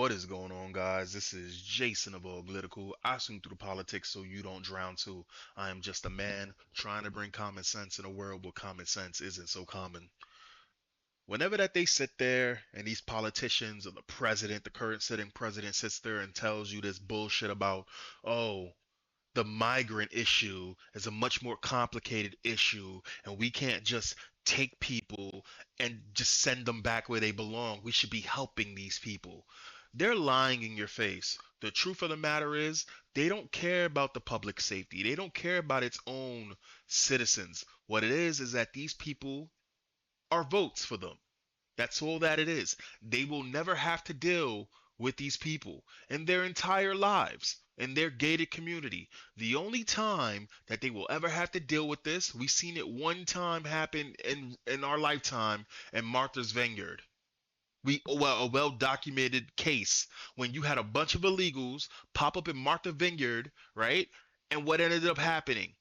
What is going on, guys? This is Jason of Auglitical. I swing through the politics so you don't drown too. I am just a man trying to bring common sense in a world where common sense isn't so common. Whenever that they sit there and these politicians or the president, the current sitting president, sits there and tells you this bullshit about, oh, the migrant issue is a much more complicated issue, and we can't just take people and just send them back where they belong. We should be helping these people. They're lying in your face. The truth of the matter is, they don't care about the public safety. They don't care about its own citizens. What it is that these people are votes for them. That's all that it is. They will never have to deal with these people in their entire lives in their gated community. The only time that they will ever have to deal with this, we've seen it one time happen in our lifetime in Martha's Vineyard. A well documented case when you had a bunch of illegals pop up in Martha Vineyard, right? And what ended up happening?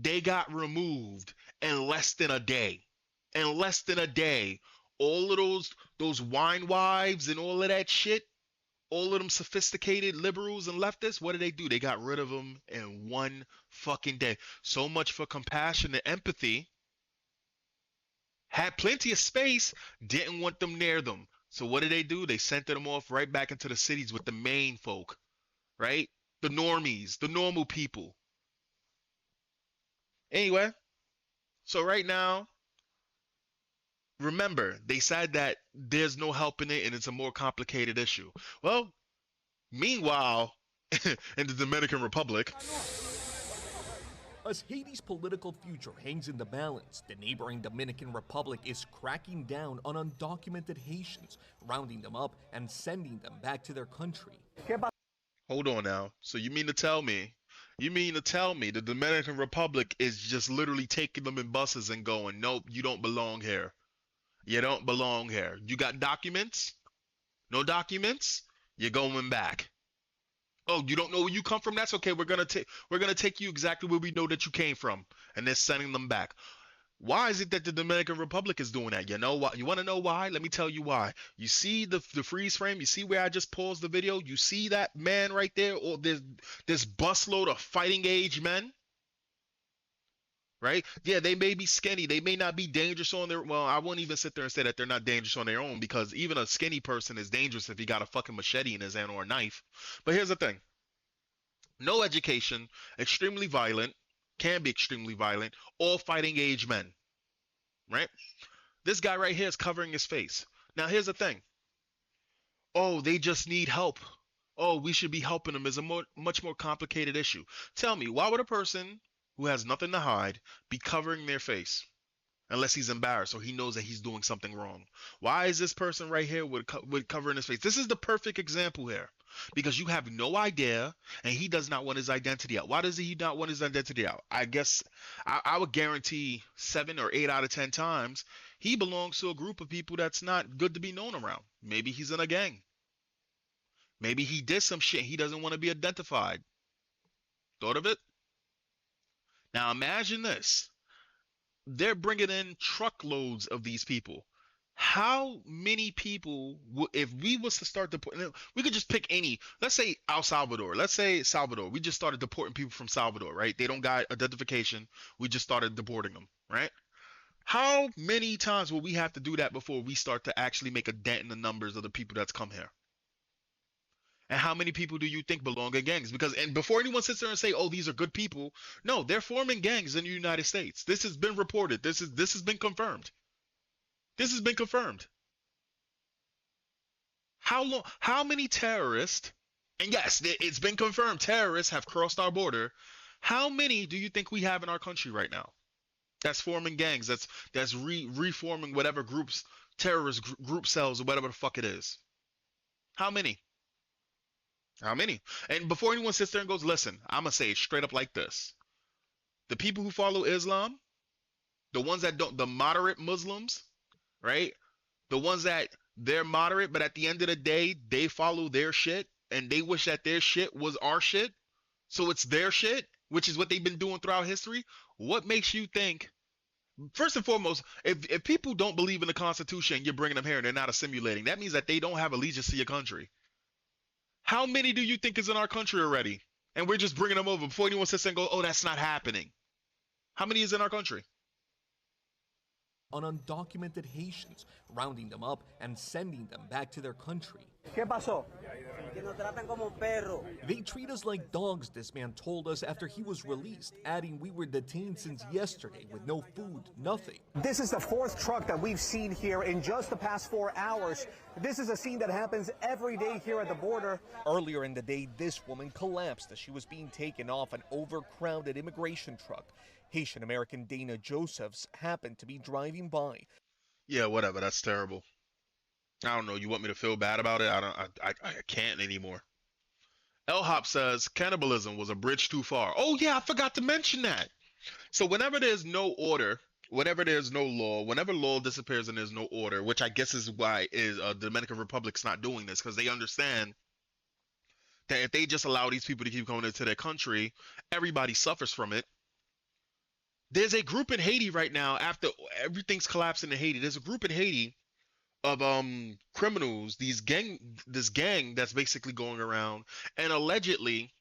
They got removed in less than a day. In less than a day, all of those wine wives and all of that shit, all of them sophisticated liberals and leftists, what did they do? They got rid of them in one fucking day. So much for compassion and empathy. Had plenty of space, didn't want them near them. So what did they do? They sent them off right back into the cities with the main folk, right? The normies, the normal people. Anyway, so right now, remember, they said that there's no help in it and it's a more complicated issue. Well, meanwhile, in the Dominican Republic, As Haiti's political future hangs in the balance, the neighboring Dominican Republic is cracking down on undocumented Haitians, rounding them up and sending them back to their country. hold on now. So you mean to tell me the Dominican Republic is just literally taking them in buses and going, nope, you don't belong here. You don't belong here. You got documents? No documents? You're going back. Oh, you don't know where you come from? That's okay. We're gonna take you exactly where we know that you came from, and they're sending them back. Why is it that the Dominican Republic is doing that? You know what? You want to know why? Let me tell you why. You see the freeze frame? You see where I just paused the video? You see that man right there, or this busload of fighting age men? Right? Yeah, they may be skinny. They may not be dangerous on their. Well, I wouldn't even sit there and say that they're not dangerous on their own because even a skinny person is dangerous if he got a fucking machete in his hand or a knife. But here's the thing: no education, extremely violent, can be extremely violent, all fighting age men. Right? This guy right here is covering his face. Now, here's the thing: oh, they just need help. Oh, we should be helping them is a much more complicated issue. Tell me, why would a person who has nothing to hide be covering their face unless he's embarrassed or he knows that he's doing something wrong? Why is this person right here with covering his face? This is the perfect example here because you have no idea and he does not want his identity out. Why does he not want his identity out? I guess I would guarantee 7 or 8 out of 10 times he belongs to a group of people that's not good to be known around. Maybe he's in a gang. Maybe he did some shit. He doesn't want to be identified. Thought of it? Now imagine this. They're bringing in truckloads of these people. How many people, if we was to start deporting, we could just pick any, let's say El Salvador, let's say Salvador, we just started deporting people from Salvador, right? They don't got identification, we just started deporting them, right? How many times will we have to do that before we start to actually make a dent in the numbers of the people that's come here? And how many people do you think belong in gangs? Because and before anyone sits there and say, "Oh, these are good people," no, they're forming gangs in the United States. This has been reported. This has been confirmed. This has been confirmed. How long? How many terrorists? And yes, it's been confirmed. Terrorists have crossed our border. How many do you think we have in our country right now? That's forming gangs. That's reforming whatever groups, terrorist group cells or whatever the fuck it is. How many? How many? And before anyone sits there and goes, listen, I'm going to say it straight up like this. The people who follow Islam, the ones that don't, the moderate Muslims, right? The ones that they're moderate, but at the end of the day, they follow their shit and they wish that their shit was our shit. So it's their shit, which is what they've been doing throughout history. What makes you think, first and foremost, if people don't believe in the Constitution and you're bringing them here and they're not assimilating, that means that they don't have allegiance to your country. How many do you think is in our country already? And we're just bringing them over before anyone sits and goes, "Oh, that's not happening." How many is in our country? on undocumented Haitians, rounding them up and sending them back to their country. ¿Qué pasó? Que nos tratan como perros. They treat us like dogs, this man told us after he was released, adding we were detained since yesterday with no food, nothing. This is the fourth truck that we've seen here in just the past 4 hours. This is a scene that happens every day here at the border. Earlier in the day, this woman collapsed as she was being taken off an overcrowded immigration truck. Haitian American Dana Josephs happened to be driving by. Yeah, whatever. That's terrible. I don't know. You want me to feel bad about it? I don't. I can't anymore. L Hop says cannibalism was a bridge too far. Oh yeah, I forgot to mention that. So whenever there's no order, whenever there's no law, whenever law disappears and there's no order, which I guess is why is the Dominican Republic's not doing this because they understand that if they just allow these people to keep coming into their country, everybody suffers from it. There's a group in Haiti right now after everything's collapsing in Haiti. There's a group in Haiti of criminals, this gang that's basically going around and allegedly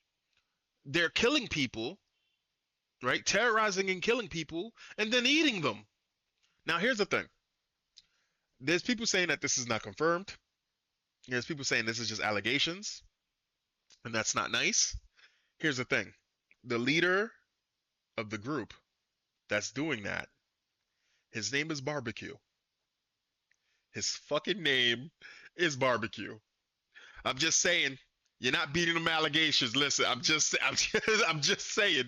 they're killing people, right? Terrorizing and killing people and then eating them. Now here's the thing. There's people saying that this is not confirmed. There's people saying this is just allegations, and that's not nice. Here's the thing. The leader of the group that's doing that, his name is Barbecue. His fucking name is Barbecue. I'm just saying, you're not beating them allegations. Listen, I'm just saying,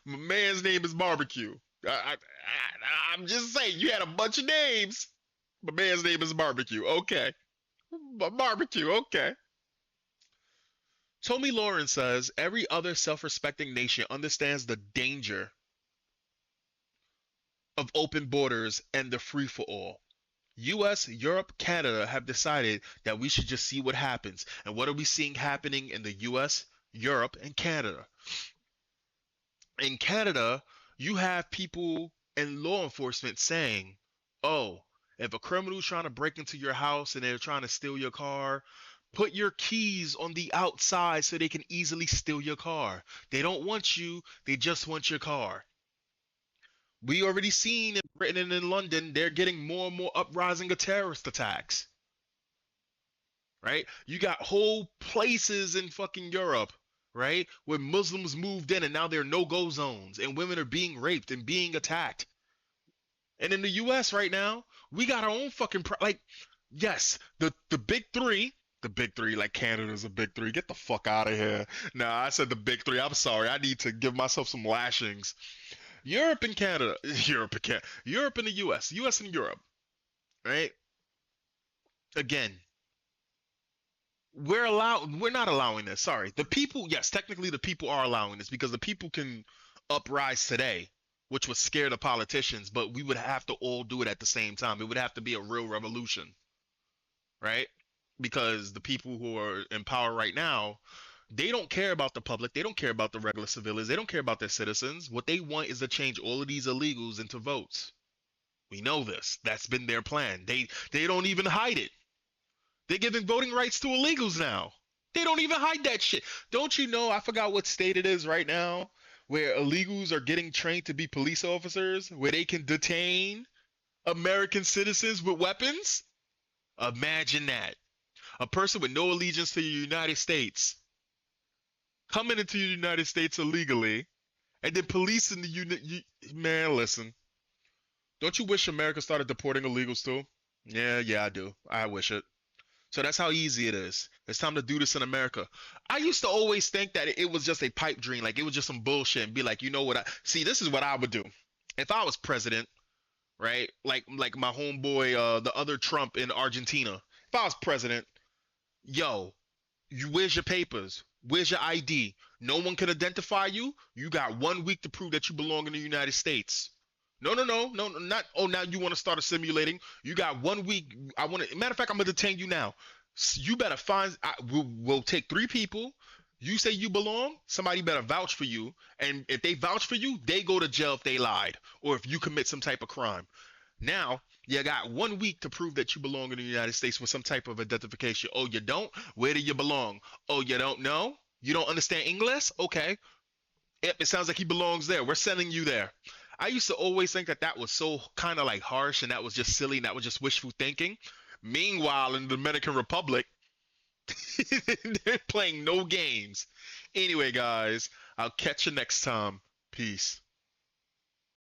my man's name is Barbecue. I'm just saying, you had a bunch of names. My man's name is Barbecue. Okay, Barbecue. Okay. Tommy Lawrence says every other self-respecting nation understands the danger of open borders and the free for all. US, Europe, Canada have decided that we should just see what happens. And what are we seeing happening in the US, Europe, and Canada? In Canada, you have people in law enforcement saying, oh, if a criminal's trying to break into your house and they're trying to steal your car, put your keys on the outside so they can easily steal your car. They don't want you, they just want your car. We already seen in Britain and in London, they're getting more and more uprising of terrorist attacks. Right? You got whole places in fucking Europe, right? Where Muslims moved in and now they're no-go zones and women are being raped and being attacked. And in the US right now, we got our own fucking yes, the big three, like Canada's a big three. Get the fuck out of here. Nah, I said the big three. I'm sorry. I need to give myself some lashings. Europe and Canada, Europe and the US and Europe, right? Again, we're not allowing this. Sorry. The people, yes, technically the people are allowing this because the people can uprise today, which would scare the politicians, but we would have to all do it at the same time. It would have to be a real revolution, right? Because the people who are in power right now, they don't care about the public. They don't care about the regular civilians. They don't care about their citizens. What they want is to change all of these illegals into votes. We know this. That's been their plan. They don't even hide it. They're giving voting rights to illegals now. They don't even hide that shit. Don't you know? I forgot what state it is right now where illegals are getting trained to be police officers, where they can detain American citizens with weapons. Imagine that. A person with no allegiance to the United States coming into the United States illegally, and then policing the unit. Man, listen. Don't you wish America started deporting illegals too? Yeah, I do. I wish it. So that's how easy it is. It's time to do this in America. I used to always think that it was just a pipe dream, like it was just some bullshit, and be like, you know what? See, this is what I would do if I was president, right? Like my homeboy, the other Trump in Argentina. If I was president, yo, where's your papers? Where's your ID? No one can identify you. You got 1 week to prove that you belong in the United States. No, not. Oh, now you want to start assimilating? You got 1 week. Matter of fact, I'm gonna detain you now. You better find. We'll take 3 people. You say you belong. Somebody better vouch for you. And if they vouch for you, they go to jail if they lied or if you commit some type of crime. Now You got 1 week to prove that you belong in the United States with some type of identification. Oh, you don't? Where do you belong? Oh, you don't know? You don't understand English? Okay. Yep, it sounds like he belongs there. We're sending you there. I used to always think that that was so kind of like harsh and that was just silly and that was just wishful thinking. Meanwhile, in the Dominican Republic, they're playing no games. Anyway, guys, I'll catch you next time. Peace.